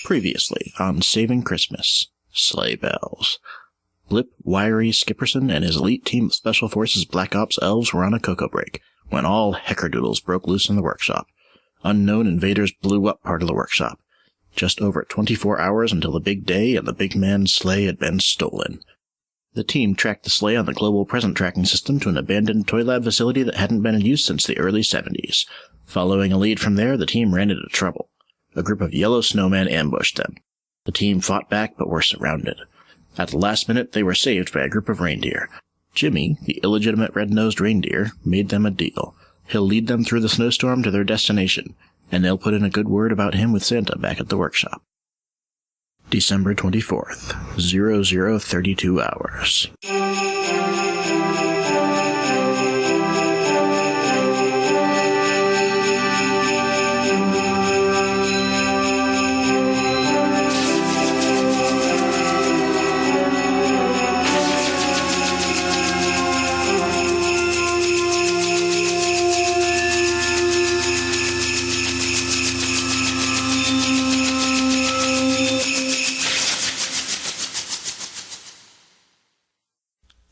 Previously on Saving Christmas, Sleigh Bells. Blip Wiry Skipperson and his elite team of Special Forces Black Ops elves were on a cocoa break when all heckerdoodles broke loose in the workshop. Unknown invaders blew up part of the workshop. Just over 24 hours until the big day, and the big man's sleigh had been stolen. The team tracked the sleigh on the global present tracking system to an abandoned toy lab facility that hadn't been in use since the early 70s. Following a lead from there, the team ran into trouble. A group of yellow snowmen ambushed them. The team fought back but were surrounded. At the last minute, they were saved by a group of reindeer. Jimmy, the illegitimate red-nosed reindeer, made them a deal. He'll lead them through the snowstorm to their destination, and they'll put in a good word about him with Santa back at the workshop. December 24th, 0032 hours.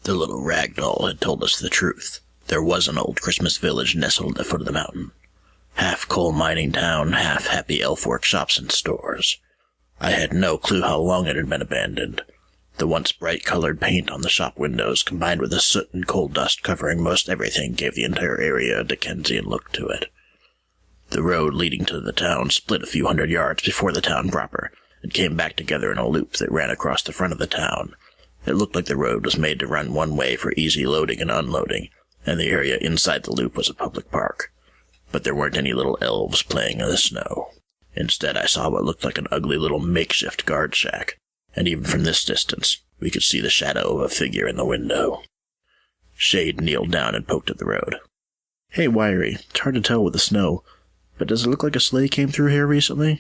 The little rag doll had told us the truth. There was an old Christmas village nestled at the foot of the mountain. Half coal mining town, half happy elf workshops and stores. I had no clue how long it had been abandoned. The once bright-colored paint on the shop windows, combined with the soot and coal dust covering most everything, gave the entire area a Dickensian look to it. The road leading to the town split a few hundred yards before the town proper, and came back together in a loop that ran across the front of the town. It looked like the road was made to run one way for easy loading and unloading, and the area inside the loop was a public park. But there weren't any little elves playing in the snow. Instead, I saw what looked like an ugly little makeshift guard shack, and even from this distance, we could see the shadow of a figure in the window. Shade kneeled down and poked at the road. "Hey, Wiry, it's hard to tell with the snow, but does it look like a sleigh came through here recently?"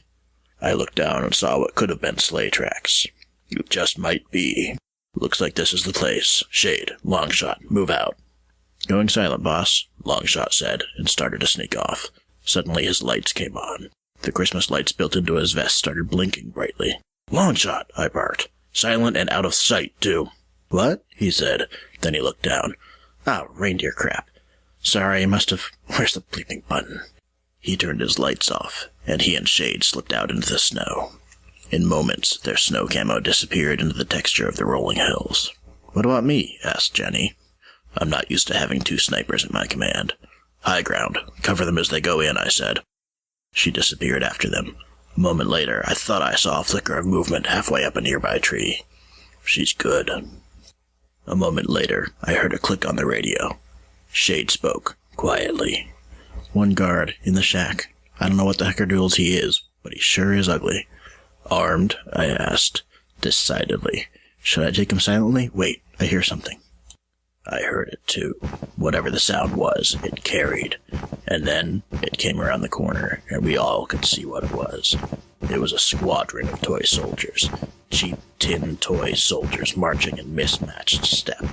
I looked down and saw what could have been sleigh tracks. "It just might be. Looks like this is the place. Shade, Longshot, move out." "Going silent, boss," Longshot said, and started to sneak off. Suddenly his lights came on. The Christmas lights built into his vest started blinking brightly. "Longshot," I barked. "Silent and out of sight, too." "What?" he said. Then he looked down. "Ah, reindeer crap. Sorry, I must have... Where's the bleeping button?" He turned his lights off, and he and Shade slipped out into the snow. In moments, their snow camo disappeared into the texture of the rolling hills. "What about me?" asked Jenny. "I'm not used to having two snipers at my command." "High ground. Cover them as they go in," I said. She disappeared after them. A moment later, I thought I saw a flicker of movement halfway up a nearby tree. "She's good." A moment later, I heard a click on the radio. Shade spoke, quietly. "One guard, in the shack. I don't know what the heckerdoodles he is, but he sure is ugly." "Armed?" I asked, decidedly. "Should I take him silently? Wait, I hear something." I heard it too. Whatever the sound was, it carried. And then it came around the corner, and we all could see what it was. It was a squadron of toy soldiers. Cheap tin toy soldiers marching in mismatched step.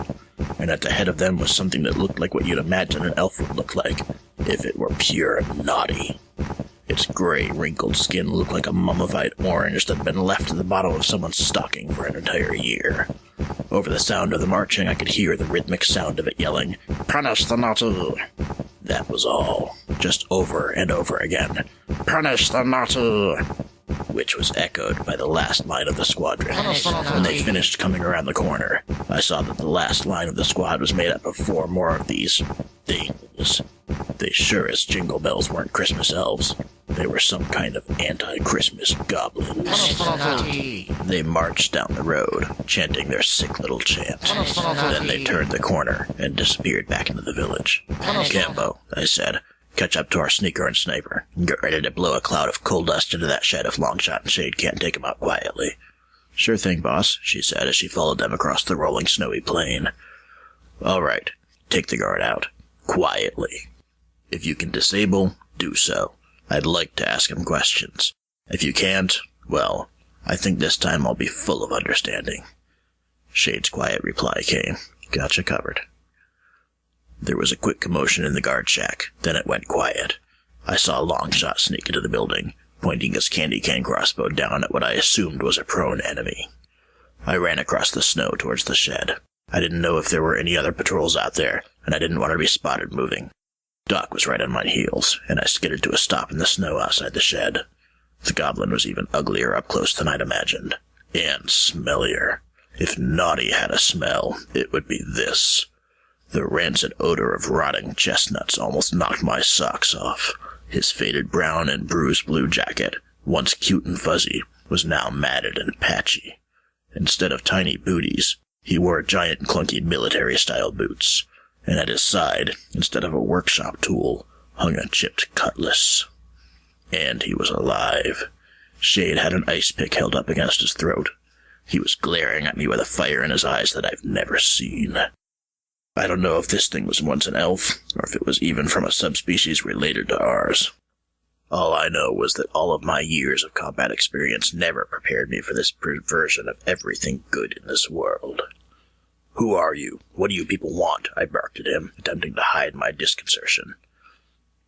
And at the head of them was something that looked like what you'd imagine an elf would look like, if it were pure naughty. Its gray, wrinkled skin looked like a mummified orange that had been left at the bottom of someone's stocking for an entire year. Over the sound of the marching, I could hear the rhythmic sound of it yelling, "Punish the naughty!" That was all. Just over and over again. "Punish the naughty!" Which was echoed by the last line of the squadron. When they finished coming around the corner, I saw that the last line of the squad was made up of 4 more of these things. They sure as jingle bells weren't Christmas elves. They were some kind of anti-Christmas goblins. They marched down the road, chanting their sick little chant. Then they turned the corner and disappeared back into the village. "Cambo," I said, "catch up to our sneaker and sniper, and get ready to blow a cloud of coal dust into that shed if Longshot and Shade can't take him out quietly." "Sure thing, boss," she said as she followed them across the rolling snowy plain. "All right, take the guard out. Quietly. If you can disable, do so. I'd like to ask him questions. If you can't, well, I think this time I'll be full of understanding." Shade's quiet reply came. "Gotcha covered." There was a quick commotion in the guard shack, then it went quiet. I saw Longshot sneak into the building, pointing his candy cane crossbow down at what I assumed was a prone enemy. I ran across the snow towards the shed. I didn't know if there were any other patrols out there, and I didn't want to be spotted moving. Doc was right on my heels, and I skidded to a stop in the snow outside the shed. The goblin was even uglier up close than I'd imagined, and smellier. If naughty had a smell, it would be this. The rancid odor of rotting chestnuts almost knocked my socks off. His faded brown and bruised blue jacket, once cute and fuzzy, was now matted and patchy. Instead of tiny booties, he wore giant clunky military-style boots, and at his side, instead of a workshop tool, hung a chipped cutlass. And he was alive. Shade had an ice pick held up against his throat. He was glaring at me with a fire in his eyes that I've never seen. I don't know if this thing was once an elf, or if it was even from a subspecies related to ours. All I know was that all of my years of combat experience never prepared me for this perversion of everything good in this world. "Who are you? What do you people want?" I barked at him, attempting to hide my disconcertion.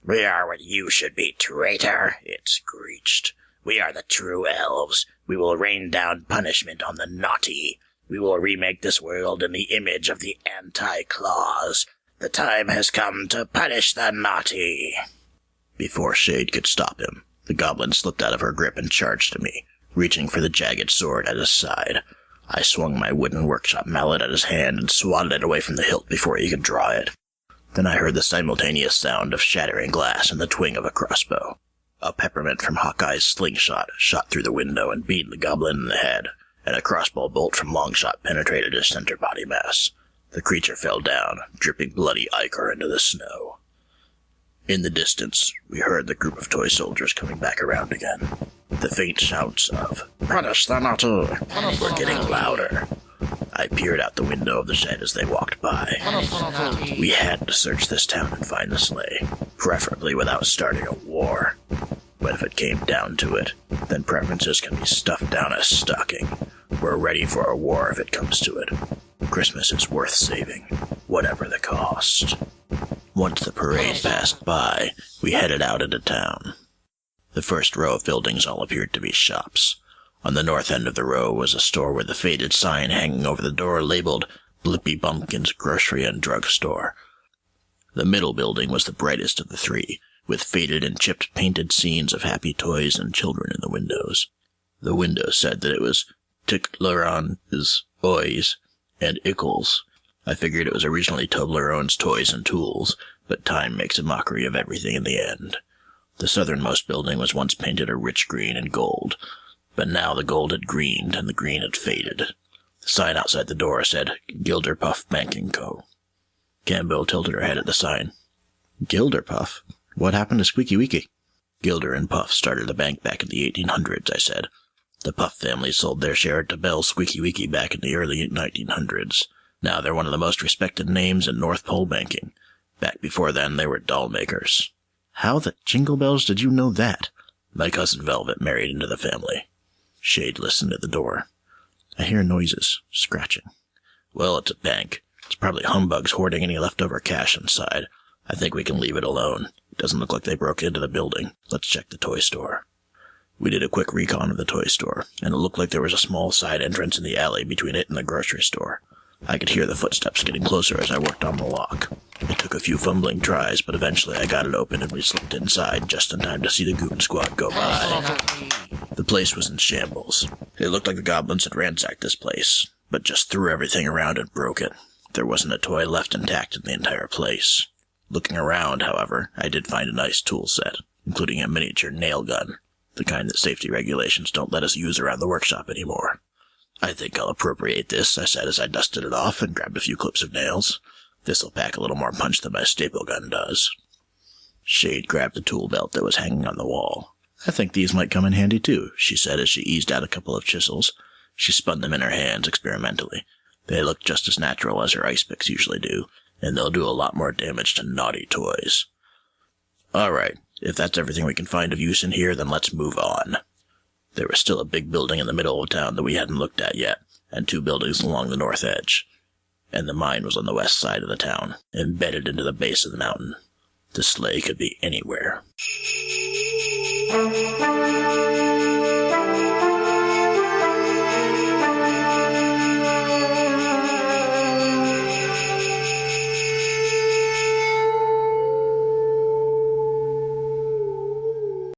"We are what you should be, traitor," it screeched. "We are the true elves. We will rain down punishment on the naughty. We will remake this world in the image of the Anti-Claus. The time has come to punish the naughty." Before Shade could stop him, the goblin slipped out of her grip and charged at me, reaching for the jagged sword at his side. I swung my wooden workshop mallet at his hand and swatted it away from the hilt before he could draw it. Then I heard the simultaneous sound of shattering glass and the twing of a crossbow. A peppermint from Hawkeye's slingshot shot through the window and beat the goblin in the head, and a crossbow bolt from Longshot penetrated his center body mass. The creature fell down, dripping bloody ichor into the snow. In the distance, we heard the group of toy soldiers coming back around again. The faint shouts of, "Punish the naughty!" were getting louder. I peered out the window of the shed as they walked by. We had to search this town and find the sleigh, preferably without starting a war. But if it came down to it, then preferences can be stuffed down a stocking. We're ready for a war if it comes to it. Christmas is worth saving, whatever the cost. Once the parade passed by, we headed out into town. The first row of buildings all appeared to be shops. On the north end of the row was a store with a faded sign hanging over the door labeled Blippy Bumpkin's Grocery and Drug Store. The middle building was the brightest of the three, with faded and chipped painted scenes of happy toys and children in the windows. The windows said that it was Toblerone's Oys and Ickles. I figured it was originally Toblerone's Toys and Tools, but time makes a mockery of everything in the end. The southernmost building was once painted a rich green and gold, but now the gold had greened and the green had faded. The sign outside the door said, Gilderpuff Banking Co. Campbell tilted her head at the sign. Gilderpuff? What happened to Squeaky Weeky? Gilder and Puff started the bank back in the 1800s, I said. The Puff family sold their share to Bell's Squeaky Weeky back in the early 1900s. Now they're one of the most respected names in North Pole banking. Back before then, they were doll makers. How the jingle bells did you know that? My cousin Velvet married into the family. Shade listened at the door. I hear noises, scratching. Well, it's a bank. It's probably humbugs hoarding any leftover cash inside. I think we can leave it alone. It doesn't look like they broke into the building. Let's check the toy store. We did a quick recon of the toy store, and it looked like there was a small side entrance in the alley between it and the grocery store. I could hear the footsteps getting closer as I worked on the lock. It took a few fumbling tries, but eventually I got it open and we slipped inside just in time to see the Goon Squad go by. The place was in shambles. It looked like the goblins had ransacked this place, but just threw everything around and broke it. There wasn't a toy left intact in the entire place. Looking around, however, I did find a nice tool set, including a miniature nail gun, the kind that safety regulations don't let us use around the workshop anymore. I think I'll appropriate this, I said as I dusted it off and grabbed a few clips of nails. This'll pack a little more punch than my staple gun does. Shade grabbed the tool belt that was hanging on the wall. I think these might come in handy too, she said as she eased out a couple of chisels. She spun them in her hands experimentally. They look just as natural as her ice picks usually do, and they'll do a lot more damage to naughty toys. All right, if that's everything we can find of use in here, then let's move on. There was still a big building in the middle of town that we hadn't looked at yet, and two buildings along the north edge. And the mine was on the west side of the town, embedded into the base of the mountain. The sleigh could be anywhere.